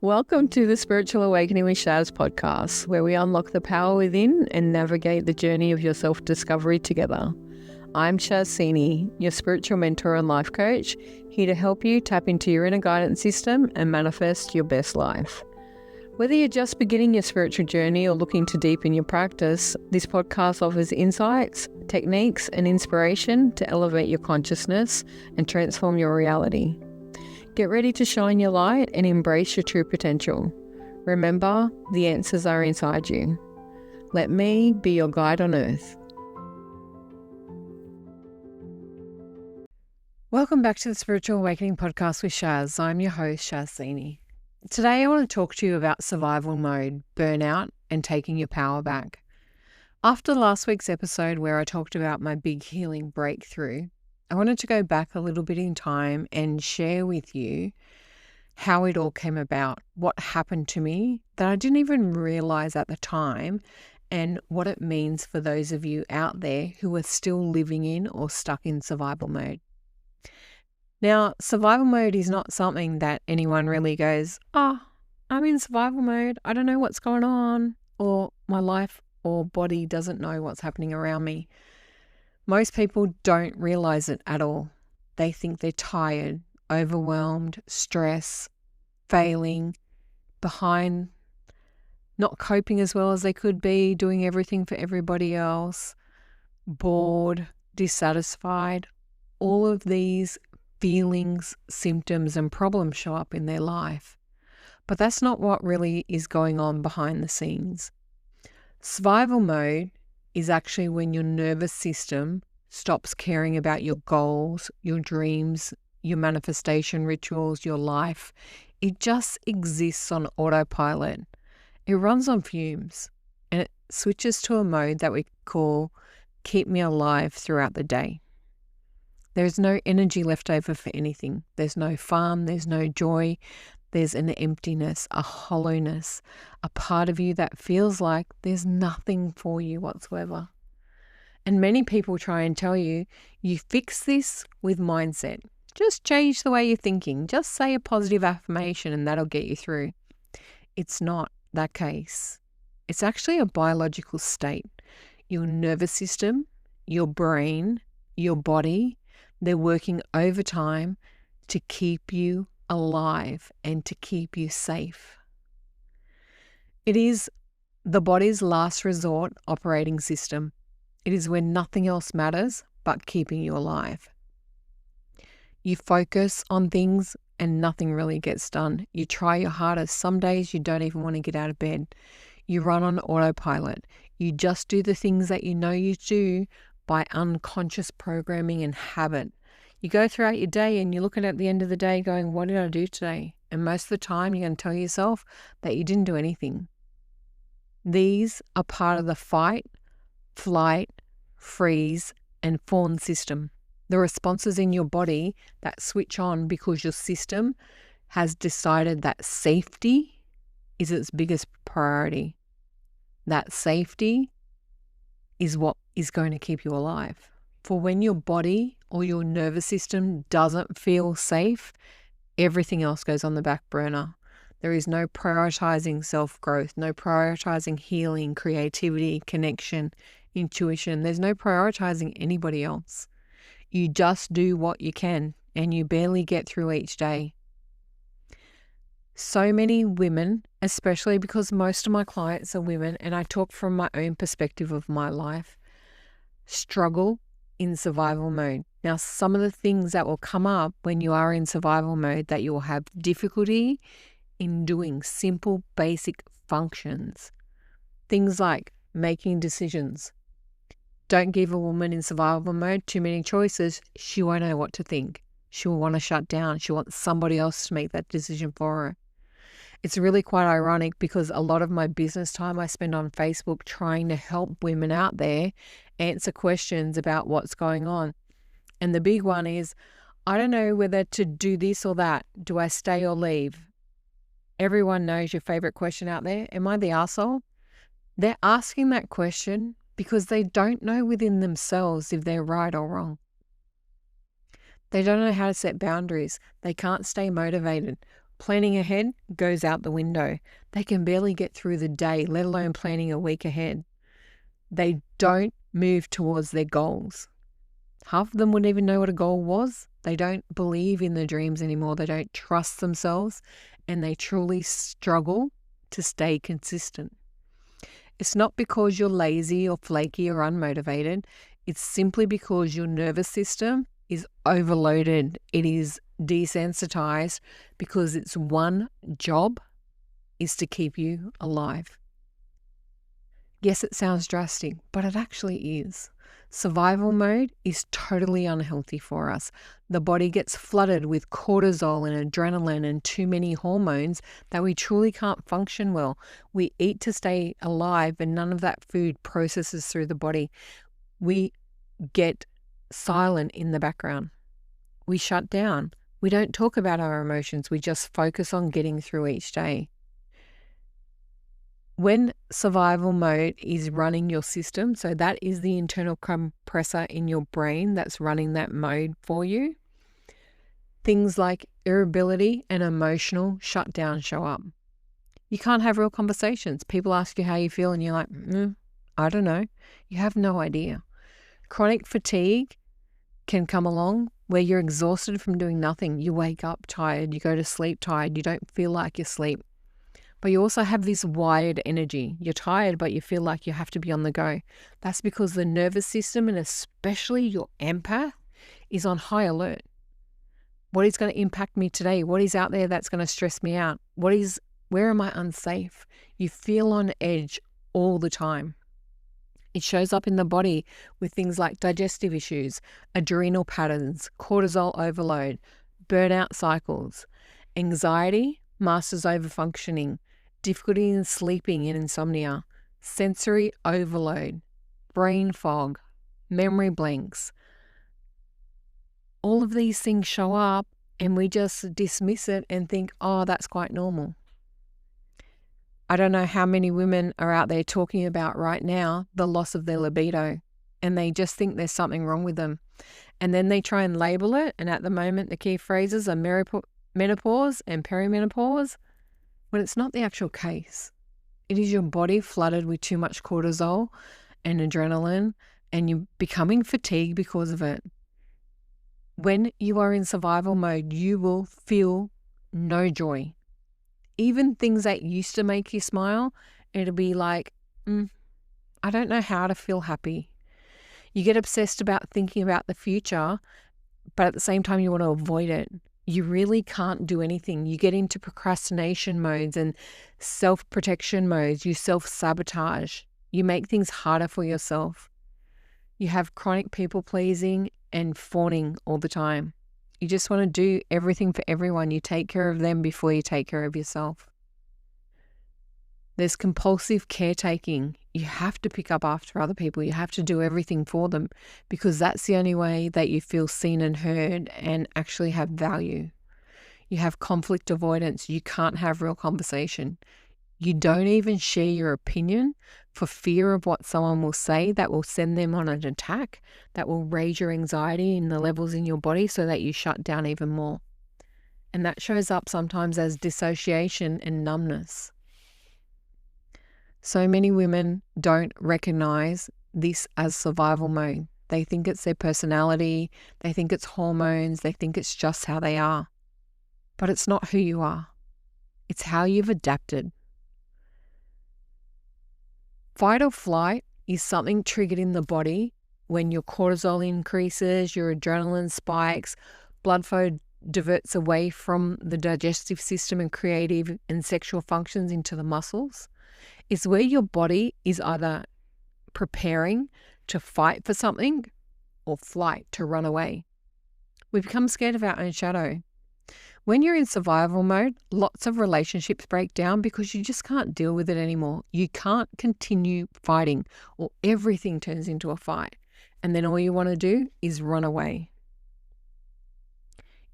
Welcome to the Spiritual Awakening with Shaz podcast, where we unlock the power within and navigate the journey of your self-discovery together. I'm Shaz, your spiritual mentor and life coach, here to help you tap into your inner guidance system and manifest your best life. Whether you're just beginning your spiritual journey or looking to deepen your practice, this podcast offers insights, techniques, and inspiration to elevate your consciousness and transform your reality. Get ready to shine your light and embrace your true potential. Remember, the answers are inside you. Let me be your guide on earth. Welcome back to the Spiritual Awakening podcast with Shaz. I'm your host, Shaz. Today I want to talk to you about survival mode, burnout, and taking your power back. After last week's episode where I talked about my big healing breakthrough, I wanted to go back a little bit in time and share with you how it all came about, what happened to me that I didn't even realize at the time, and what it means for those of you out there who are still living in or stuck in survival mode. Now, survival mode is not something that anyone really goes, I'm in survival mode, I don't know what's going on, or my life or body doesn't know what's happening around me. Most people don't realize it at all. They think they're tired, overwhelmed, stressed, failing, behind, not coping as well as they could be, doing everything for everybody else, bored, dissatisfied. All of these feelings, symptoms, and problems show up in their life. But that's not what really is going on behind the scenes. Survival mode is actually when your nervous system stops caring about your goals, your dreams, your manifestation rituals, your life. It just exists on autopilot. It runs on fumes and it switches to a mode that we call keep me alive throughout the day. There's no energy left over for anything. There's no fun, there's no joy. There's an emptiness, a hollowness, a part of you that feels like there's nothing for you whatsoever. And many people try and tell you, you fix this with mindset. Just change the way you're thinking. Just say a positive affirmation and that'll get you through. It's not that case. It's actually a biological state. Your nervous system, your brain, your body, they're working overtime to keep you alive and to keep you safe. It is the body's last resort operating system. It is when nothing else matters but keeping you alive. You focus on things and nothing really gets done. You try your hardest. Some days you don't even want to get out of bed. You run on autopilot. You just do the things that you know you do by unconscious programming and habit. You go throughout your day and you're looking at the end of the day going, what did I do today? And most of the time you're going to tell yourself that you didn't do anything. These are part of the fight, flight, freeze, and fawn system. The responses in your body that switch on because your system has decided that safety is its biggest priority. That safety is what is going to keep you alive. For when your body or your nervous system doesn't feel safe, everything else goes on the back burner. There is no prioritizing self-growth, no prioritizing healing, creativity, connection, intuition. There's no prioritizing anybody else. You just do what you can and you barely get through each day. So many women, especially because most of my clients are women, and I talk from my own perspective of my life, struggle in survival mode. Now, some of the things that will come up when you are in survival mode that you will have difficulty in doing simple, basic functions. Things like making decisions. Don't give a woman in survival mode too many choices. She won't know what to think. She will want to shut down. She wants somebody else to make that decision for her. It's really quite ironic because a lot of my business time I spend on Facebook trying to help women out there answer questions about what's going on. And the big one is, I don't know whether to do this or that. Do I stay or leave? Everyone knows your favorite question out there. Am I the arsehole? They're asking that question because they don't know within themselves if they're right or wrong. They don't know how to set boundaries. They can't stay motivated. Planning ahead goes out the window. They can barely get through the day, let alone planning a week ahead. They don't move towards their goals. Half of them wouldn't even know what a goal was. They don't believe in their dreams anymore. They don't trust themselves, and they truly struggle to stay consistent. It's not because you're lazy or flaky or unmotivated. It's simply because your nervous system is overloaded. It is desensitized because its one job is to keep you alive. Yes, it sounds drastic, but it actually is. Survival mode is totally unhealthy for us. The body gets flooded with cortisol and adrenaline and too many hormones that we truly can't function well. We eat to stay alive, and none of that food processes through the body. We get silent in the background. We shut down. We don't talk about our emotions. We just focus on getting through each day. When survival mode is running your system, so that is the internal compressor in your brain that's running that mode for you, things like irritability and emotional shutdown show up. You can't have real conversations. People ask you how you feel and you're like, I don't know. You have no idea. Chronic fatigue can come along where you're exhausted from doing nothing. You wake up tired, you go to sleep tired, you don't feel like you sleep. But you also have this wired energy. You're tired, but you feel like you have to be on the go. That's because the nervous system, and especially your empath, is on high alert. What is going to impact me today? What is out there that's going to stress me out? Where am I unsafe? You feel on edge all the time. It shows up in the body with things like digestive issues, adrenal patterns, cortisol overload, burnout cycles, anxiety, masters overfunctioning, difficulty in sleeping and insomnia, sensory overload, brain fog, memory blanks. All of these things show up and we just dismiss it and think, oh, that's quite normal. I don't know how many women are out there talking about right now the loss of their libido, and they just think there's something wrong with them. And then they try and label it, and at the moment the key phrases are menopause and perimenopause, when it's not the actual case. It is your body flooded with too much cortisol and adrenaline, and you're becoming fatigued because of it. When you are in survival mode, you will feel no joy. Even things that used to make you smile, it'll be like, I don't know how to feel happy. You get obsessed about thinking about the future, but at the same time you want to avoid it. You really can't do anything. You get into procrastination modes and self-protection modes. You self-sabotage. You make things harder for yourself. You have chronic people-pleasing and fawning all the time. You just want to do everything for everyone. You take care of them before you take care of yourself. There's compulsive caretaking. You have to pick up after other people. You have to do everything for them because that's the only way that you feel seen and heard and actually have value. You have conflict avoidance. You can't have real conversation. You don't even share your opinion for fear of what someone will say that will send them on an attack, that will raise your anxiety in the levels in your body so that you shut down even more. And that shows up sometimes as dissociation and numbness. So many women don't recognize this as survival mode. They think it's their personality, they think it's hormones, they think it's just how they are. But it's not who you are. It's how you've adapted. Fight or flight is something triggered in the body when your cortisol increases, your adrenaline spikes, blood flow diverts away from the digestive system and creative and sexual functions into the muscles. It's where your body is either preparing to fight for something or flight, to run away. We become scared of our own shadow. When you're in survival mode, lots of relationships break down because you just can't deal with it anymore. You can't continue fighting or everything turns into a fight. And then all you want to do is run away.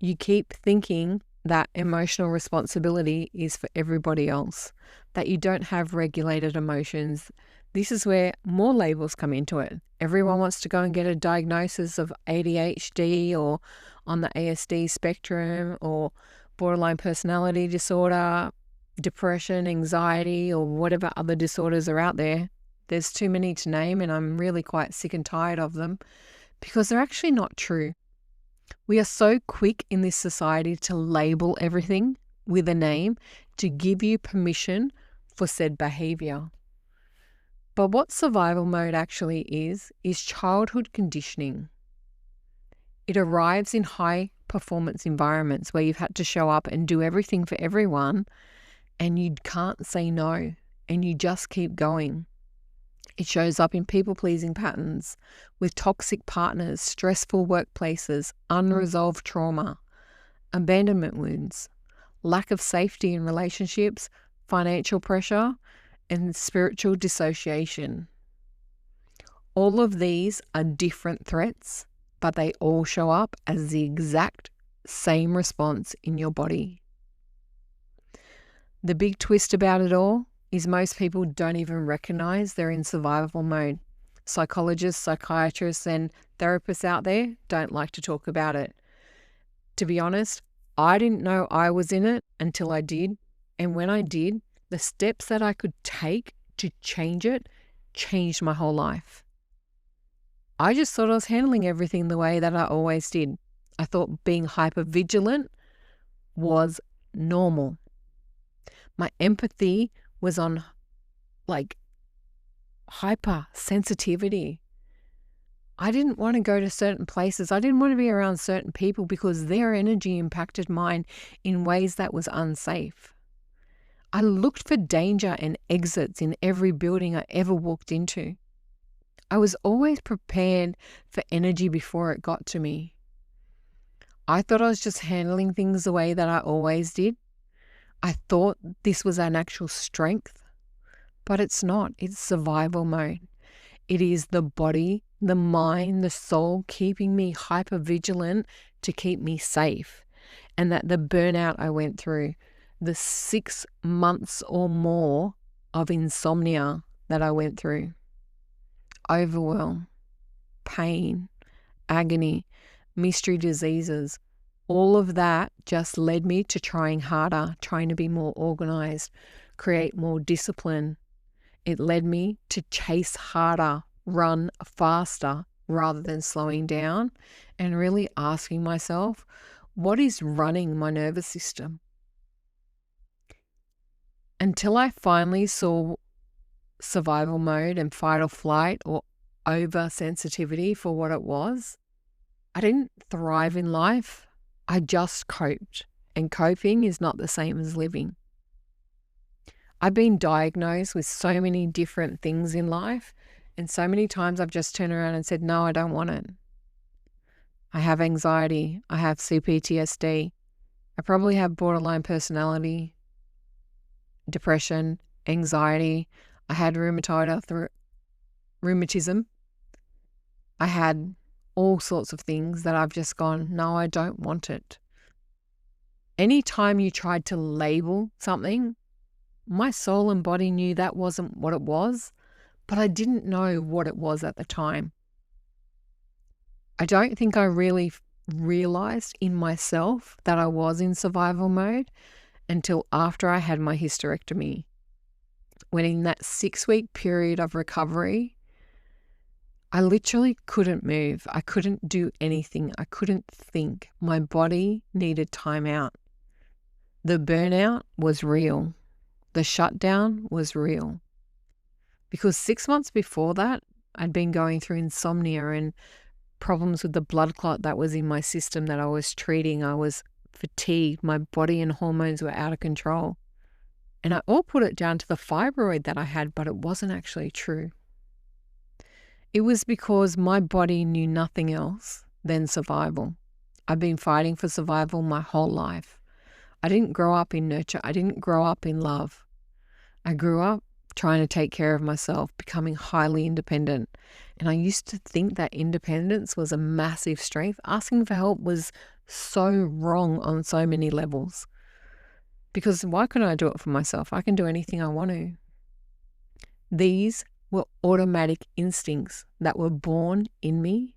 You keep thinking that emotional responsibility is for everybody else, that you don't have regulated emotions. This is where more labels come into it. Everyone wants to go and get a diagnosis of ADHD or on the ASD spectrum or borderline personality disorder, depression, anxiety, or whatever other disorders are out there. There's too many to name, and I'm really quite sick and tired of them because they're actually not true. We are so quick in this society to label everything with a name to give you permission for said behavior. But what survival mode actually is childhood conditioning. It arrives in high performance environments where you've had to show up and do everything for everyone, and you can't say no, and you just keep going. It shows up in people-pleasing patterns, with toxic partners, stressful workplaces, unresolved trauma, abandonment wounds, lack of safety in relationships, financial pressure, and spiritual dissociation. All of these are different threats, but they all show up as the exact same response in your body. The big twist about it all is most people don't even recognize they're in survival mode. Psychologists, psychiatrists, and therapists out there don't like to talk about it. To be honest, I didn't know I was in it until I did. And when I did, the steps that I could take to change it changed my whole life. I just thought I was handling everything the way that I always did. I thought being hypervigilant was normal. My empathy was on hypersensitivity. I didn't want to go to certain places. I didn't want to be around certain people because their energy impacted mine in ways that was unsafe. I looked for danger and exits in every building I ever walked into. I was always prepared for energy before it got to me. I thought I was just handling things the way that I always did. I thought this was an actual strength, but it's not. It's survival mode. It is the body, the mind, the soul keeping me hypervigilant to keep me safe. And that the burnout I went through, the 6 months or more of insomnia that I went through, overwhelm, pain, agony, mystery diseases, all of that just led me to trying harder, trying to be more organized, create more discipline. It led me to chase harder, run faster rather than slowing down and really asking myself, what is running my nervous system? Until I finally saw survival mode and fight or flight or oversensitivity for what it was, I didn't thrive in life. I just coped, and coping is not the same as living. I've been diagnosed with so many different things in life, and so many times I've just turned around and said, no, I don't want it. I have anxiety. I have CPTSD. I probably have borderline personality, depression, anxiety. I had rheumatism. I had all sorts of things that I've just gone, no, I don't want it. Anytime you tried to label something, my soul and body knew that wasn't what it was, but I didn't know what it was at the time. I don't think I really realized in myself that I was in survival mode until after I had my hysterectomy. When in that 6-week period of recovery, I literally couldn't move. I couldn't do anything. I couldn't think. My body needed time out. The burnout was real. The shutdown was real. Because 6 months before that, I'd been going through insomnia and problems with the blood clot that was in my system that I was treating. I was fatigued. My body and hormones were out of control. And I all put it down to the fibroid that I had, but it wasn't actually true. It was because my body knew nothing else than survival. I've been fighting for survival my whole life. I didn't grow up in nurture. I didn't grow up in love. I grew up trying to take care of myself, becoming highly independent. And I used to think that independence was a massive strength. Asking for help was so wrong on so many levels. Because why couldn't I do it for myself? I can do anything I want to. These were automatic instincts that were born in me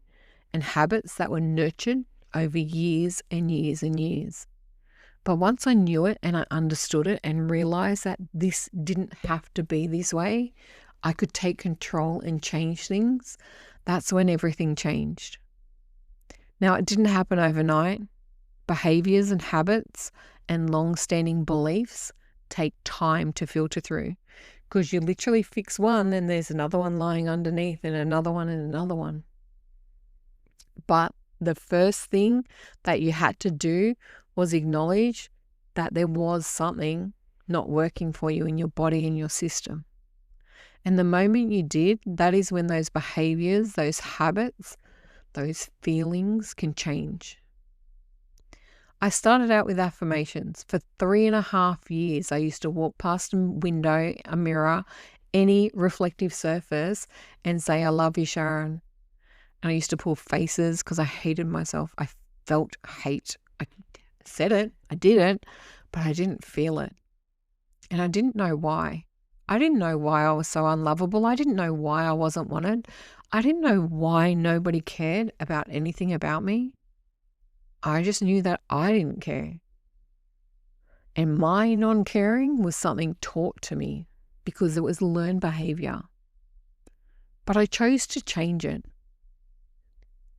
and habits that were nurtured over years and years and years. But once I knew it and I understood it and realized that this didn't have to be this way, I could take control and change things, that's when everything changed. Now, it didn't happen overnight. Behaviors and habits and long-standing beliefs take time to filter through, because you literally fix one and there's another one lying underneath and another one and another one. But the first thing that you had to do was acknowledge that there was something not working for you in your body and your system. And the moment you did, that is when those behaviors, those habits, those feelings can change. I started out with affirmations. For 3.5 years, I used to walk past a window, a mirror, any reflective surface and say, I love you, Sharon. And I used to pull faces because I hated myself. I felt hate. I said it, I did it, but I didn't feel it. And I didn't know why. I didn't know why I was so unlovable. I didn't know why I wasn't wanted. I didn't know why nobody cared about anything about me. I just knew that I didn't care. And my non-caring was something taught to me because it was learned behavior. But I chose to change it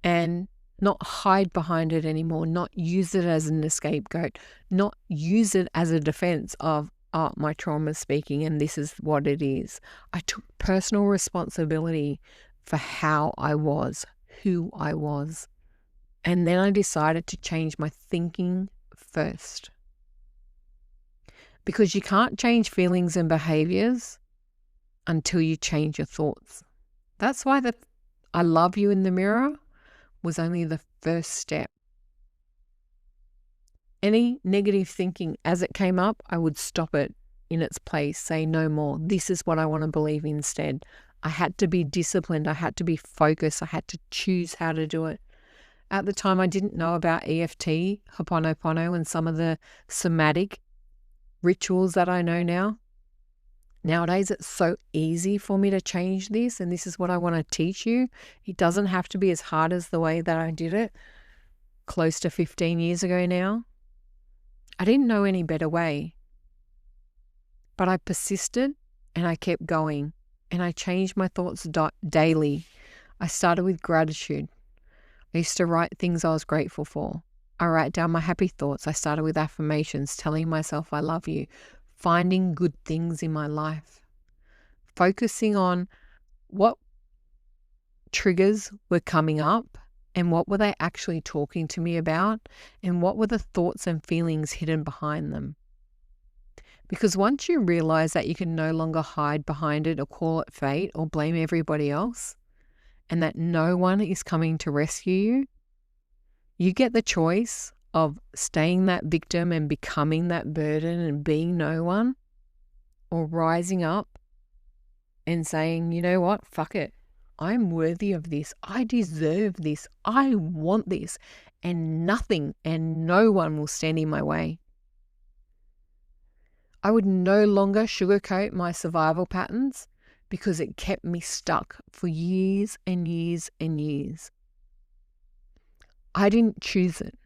and not hide behind it anymore, not use it as an scapegoat, not use it as a defense of, oh, my trauma is speaking and this is what it is. I took personal responsibility for how I was, who I was. And then I decided to change my thinking first. Because you can't change feelings and behaviors until you change your thoughts. That's why the I love you in the mirror was only the first step. Any negative thinking as it came up, I would stop it in its place, say no more. This is what I want to believe instead. I had to be disciplined. I had to be focused. I had to choose how to do it. At the time, I didn't know about EFT, Ho'oponopono, and some of the somatic rituals that I know now. Nowadays, it's so easy for me to change this, and this is what I want to teach you. It doesn't have to be as hard as the way that I did it close to 15 years ago now. I didn't know any better way, but I persisted and I kept going, and I changed my thoughts daily. I started with gratitude. I used to write things I was grateful for. I write down my happy thoughts. I started with affirmations, telling myself I love you, finding good things in my life, focusing on what triggers were coming up and what were they actually talking to me about and what were the thoughts and feelings hidden behind them. Because once you realize that you can no longer hide behind it or call it fate or blame everybody else, and that no one is coming to rescue you, you get the choice of staying that victim and becoming that burden and being no one, or rising up and saying, you know what, fuck it. I'm worthy of this. I deserve this. I want this. And nothing and no one will stand in my way. I would no longer sugarcoat my survival patterns because it kept me stuck for years and years and years. I didn't choose it.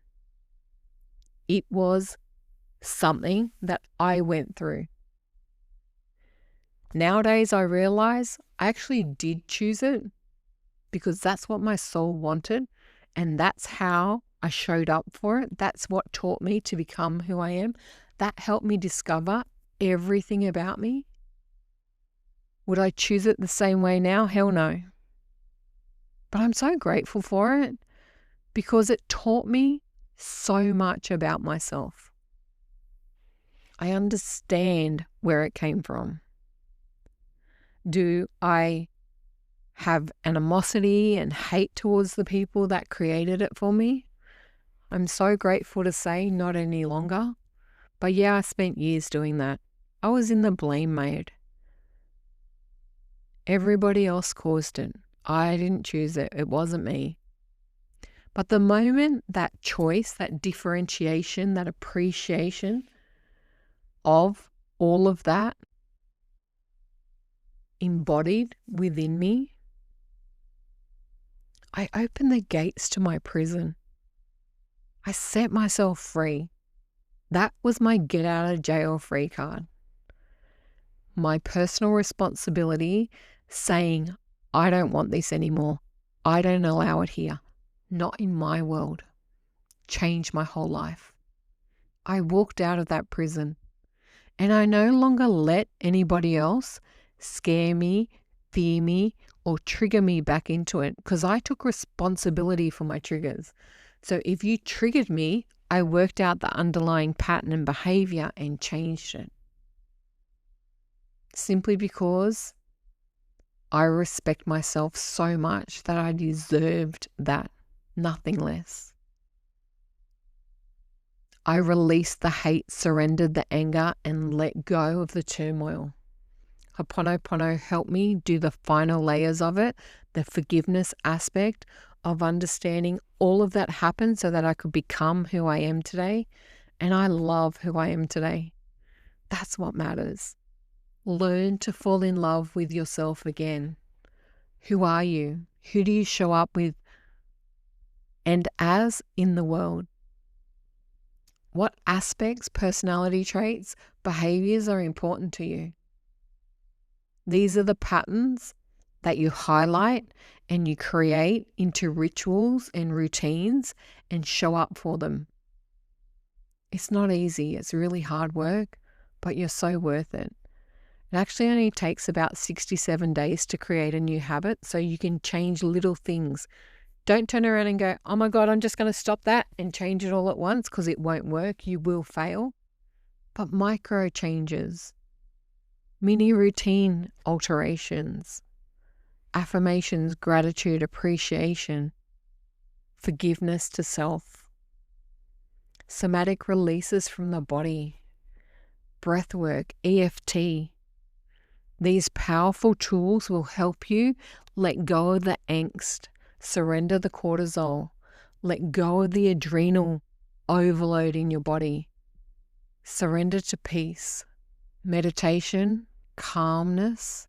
It was something that I went through. Nowadays, I realize I actually did choose it because that's what my soul wanted, and that's how I showed up for it. That's what taught me to become who I am. That helped me discover everything about me. Would I choose it the same way now? Hell no. But I'm so grateful for it because it taught me so much about myself. I understand where it came from. Do I have animosity and hate towards the people that created it for me? I'm so grateful to say not any longer. But yeah, I spent years doing that. I was in the blame mode. Everybody else caused it. I didn't choose it. It wasn't me. But the moment that choice, that differentiation, that appreciation of all of that embodied within me, I opened the gates to my prison. I set myself free. That was my get out of jail free card. My personal responsibility saying, I don't want this anymore. I don't allow it here. Not in my world. Changed my whole life. I walked out of that prison and I no longer let anybody else scare me, fear me, or trigger me back into it because I took responsibility for my triggers. So if you triggered me, I worked out the underlying pattern and behavior and changed it. Simply because I respect myself so much that I deserved that, nothing less. I released the hate, surrendered the anger, and let go of the turmoil. Ho'oponopono helped me do the final layers of it, the forgiveness aspect of understanding all of that happened so that I could become who I am today. And I love who I am today. That's what matters. Learn to fall in love with yourself again. Who are you? Who do you show up with and as in the world? What aspects, personality traits, behaviors are important to you? These are the patterns that you highlight and you create into rituals and routines and show up for them. It's not easy. It's really hard work, but you're so worth it. It actually only takes about 67 days to create a new habit, so you can change little things. Don't turn around and go, oh my God, I'm just going to stop that and change it all at once, because it won't work. You will fail. But micro changes, mini routine alterations, affirmations, gratitude, appreciation, forgiveness to self, somatic releases from the body, breath work, EFT. These powerful tools will help you let go of the angst, surrender the cortisol, let go of the adrenal overload in your body, surrender to peace, meditation, calmness,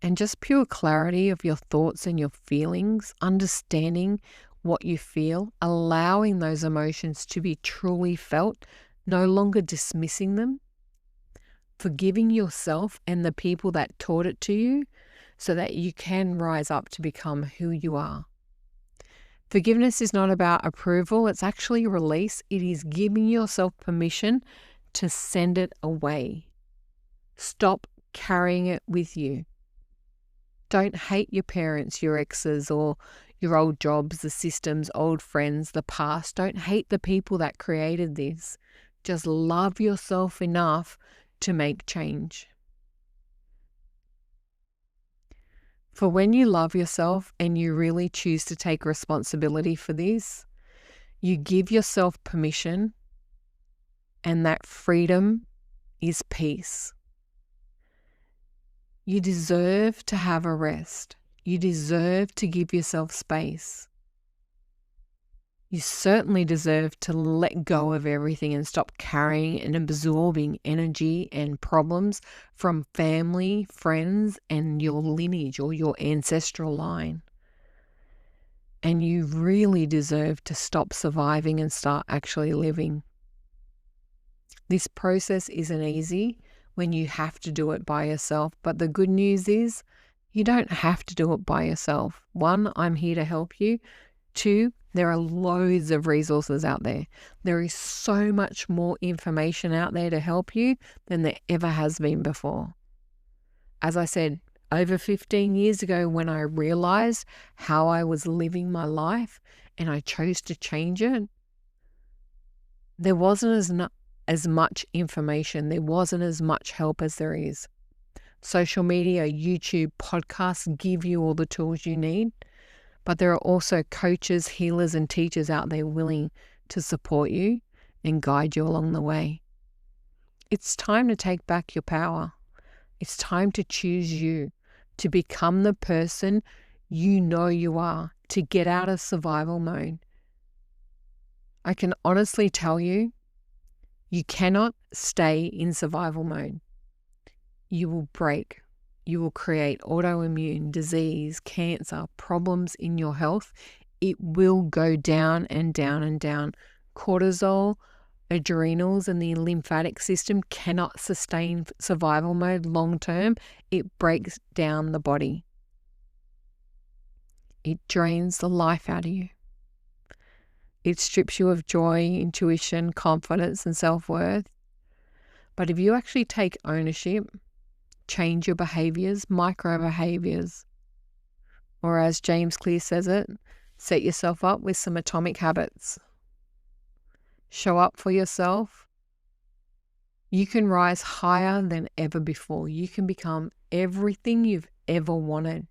and just pure clarity of your thoughts and your feelings, understanding what you feel, allowing those emotions to be truly felt, no longer dismissing them, forgiving yourself and the people that taught it to you so that you can rise up to become who you are. Forgiveness is not about approval, it's actually release. It is giving yourself permission to send it away. Stop carrying it with you. Don't hate your parents, your exes, or your old jobs, the systems, old friends, the past. Don't hate the people that created this. Just love yourself enough to make change. For when you love yourself and you really choose to take responsibility for this, you give yourself permission, and that freedom is peace. You deserve to have a rest. You deserve to give yourself space. You certainly deserve to let go of everything and stop carrying and absorbing energy and problems from family, friends, and your lineage or your ancestral line. And you really deserve to stop surviving and start actually living. This process isn't easy when you have to do it by yourself, but the good news is you don't have to do it by yourself. 1, I'm here to help you. 2, there are loads of resources out there. There is so much more information out there to help you than there ever has been before. As I said, over 15 years ago, when I realized how I was living my life and I chose to change it, there wasn't as much information. There wasn't as much help as there is. Social media, YouTube, podcasts give you all the tools you need. But there are also coaches, healers, and teachers out there willing to support you and guide you along the way. It's time to take back your power. It's time to choose you, to become the person you know you are, to get out of survival mode. I can honestly tell you, you cannot stay in survival mode. You will break. You will create autoimmune disease, cancer, problems in your health. It will go down and down and down. Cortisol, adrenals and the lymphatic system cannot sustain survival mode long term. It breaks down the body. It drains the life out of you. It strips you of joy, intuition, confidence, and self-worth. But if you actually take ownership, change your behaviors, micro behaviors, or as James Clear says it, set yourself up with some atomic habits. Show up for yourself. You can rise higher than ever before. You can become everything you've ever wanted.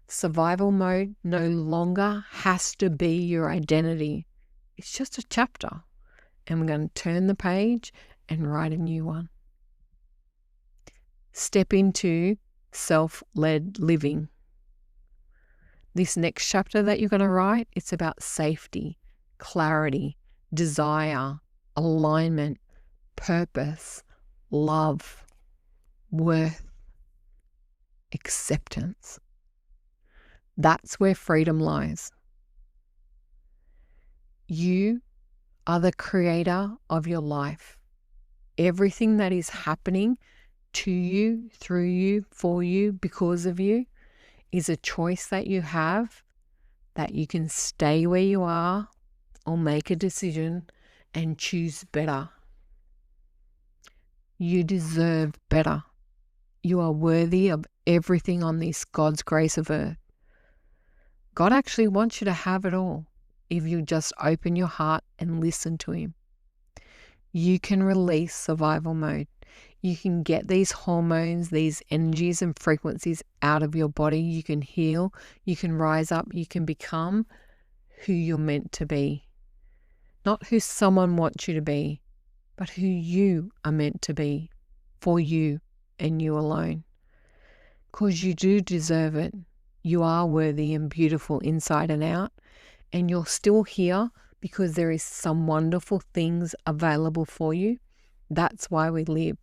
Survival mode no longer has to be your identity. It's just a chapter. And we're going to turn the page and write a new one. Step into self-led living. This next chapter that you're going to write, it's about safety, clarity, desire, alignment, purpose, love, worth, acceptance. That's where freedom lies. You are the creator of your life. Everything that is happening to you, through you, for you, because of you, is a choice that you have, that you can stay where you are or make a decision and choose better. You deserve better. You are worthy of everything on this God's grace of earth. God actually wants you to have it all if you just open your heart and listen to Him. You can release survival mode. You can get these hormones, these energies and frequencies out of your body. You can heal. You can rise up. You can become who you're meant to be. Not who someone wants you to be, but who you are meant to be for you and you alone. Because you do deserve it. You are worthy and beautiful inside and out. And you're still here because there is some wonderful things available for you. That's why we live.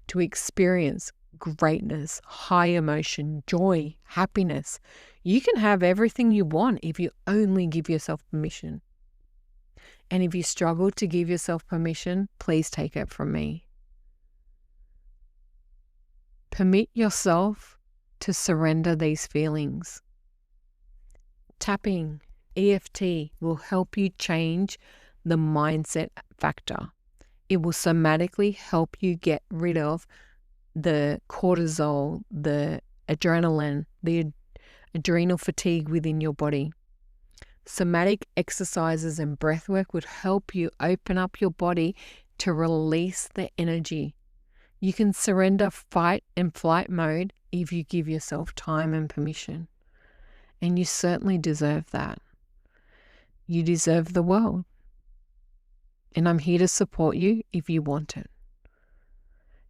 To experience greatness, high emotion, joy, happiness. You can have everything you want if you only give yourself permission. And if you struggle to give yourself permission, please take it from me. Permit yourself to surrender these feelings. Tapping, EFT will help you change the mindset factor. It will somatically help you get rid of the cortisol, the adrenaline, the adrenal fatigue within your body. Somatic exercises and breathwork would help you open up your body to release the energy. You can surrender fight and flight mode if you give yourself time and permission. And you certainly deserve that. You deserve the world. And I'm here to support you if you want it.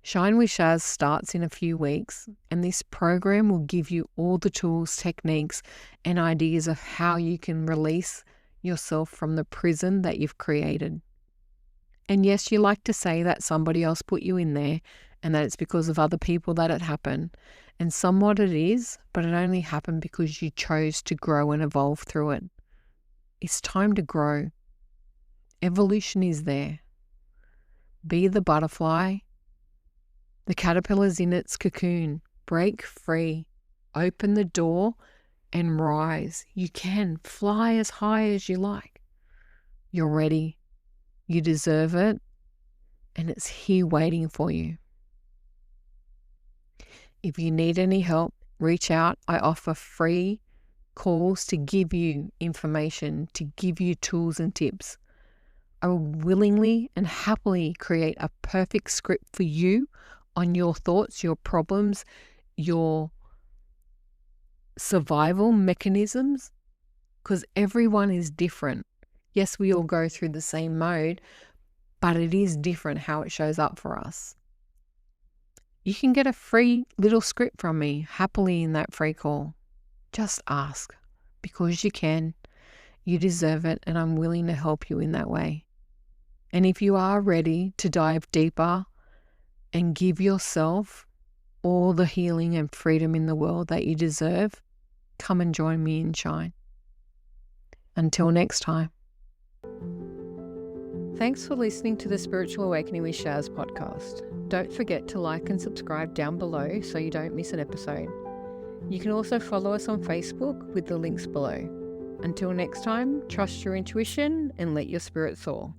Shine with Shaz starts in a few weeks, and this program will give you all the tools, techniques, and ideas of how you can release yourself from the prison that you've created. And yes, you like to say that somebody else put you in there and that it's because of other people that it happened. And somewhat it is, but it only happened because you chose to grow and evolve through it. It's time to grow. Evolution is there. Be the butterfly. The caterpillar's in its cocoon. Break free. Open the door and rise. You can fly as high as you like. You're ready. You deserve it. And it's here waiting for you. If you need any help, reach out. I offer free calls to give you information, to give you tools and tips. I will willingly and happily create a perfect script for you on your thoughts, your problems, your survival mechanisms, because everyone is different. Yes, we all go through the same mode, but it is different how it shows up for us. You can get a free little script from me happily in that free call. Just ask, because you can. You deserve it, and I'm willing to help you in that way. And if you are ready to dive deeper and give yourself all the healing and freedom in the world that you deserve, come and join me in Shine. Until next time. Thanks for listening to the Spiritual Awakening with Shaz podcast. Don't forget to like and subscribe down below so you don't miss an episode. You can also follow us on Facebook with the links below. Until next time, trust your intuition and let your spirit soar.